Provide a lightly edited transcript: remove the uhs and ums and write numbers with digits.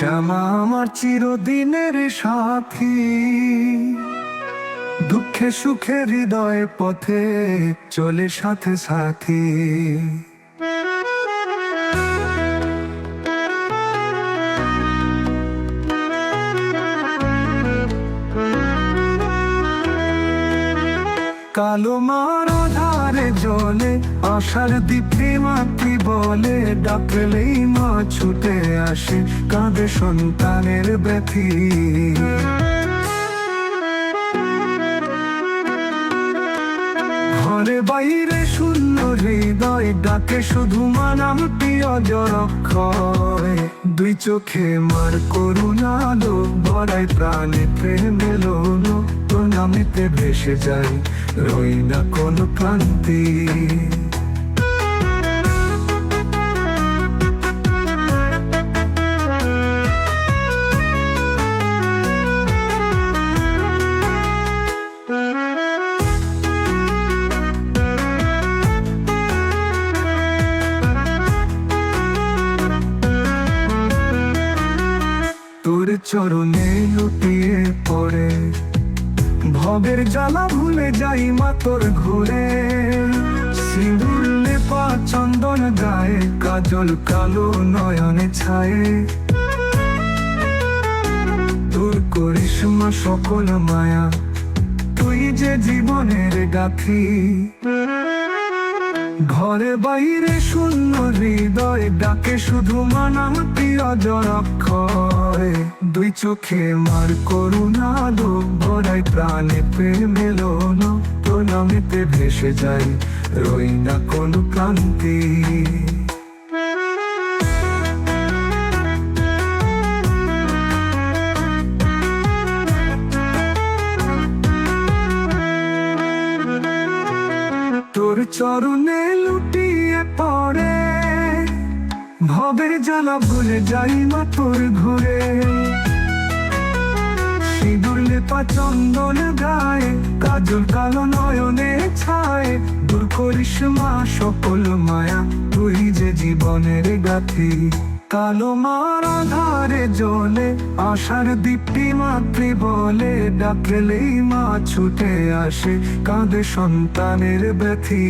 শ্যামা আমার চিরদিনের সাথী, দুঃখে সুখে হৃদয় পথে চলে সাথে সাথী। কালো মার ধারে জলে আশার দীপ্তি মাতৃ বলে, ডাকলেই মা ছুটে আসে, কাঁদে সন্তানের ব্যথি। ঘরে বাইরে শূন্য হৃদয় ডাকে শুধু মা নামটি অজর অক্ষয়। দুই চোখে মার করুণা আলো ভরায় প্রাণে প্রেম এলো, প্রণামিতে ভেসে যায় রই না কোনো ক্লান্তি। তোর চরণে লুটিয়ে পড়ে ভবের জ্বালা ভুলে যাই মা তোর ঘুরে। সিঁদুর লেপা চন্দন গায়ে, কাজল কালো নয়নে ছায়ে, তোর করিসমা সকল মায়া, তুই যে জীবনের গাথি। ঘরে বাইরে শূন্য হৃদয় ডাকে শুধু মা নামটি অজর অক্ষয়। দুই চোখে মার করুণা আলো ভরায় প্রাণে প্রেম এলো, প্রণামিতে ভেসে যাই রই না কোনো ক্লান্তি। তোর চরণে লুটিয়ে পড়ে ভবের জ্বালা ভুলে যাই মা তোর ঘুরে। সিঁদুর লেপা চন্দন গায়ে, কাজল কালো নয়নে ছায়, দূর করিস মা সকল মায়া, তুই যে জীবনের গাথি। কালো মার আধারে জ্বলে আশার দীপ্তি মাতৃ বলে, ডাকলেই মা ছুটে আসে, কাঁদে সন্তানের ব্যথি।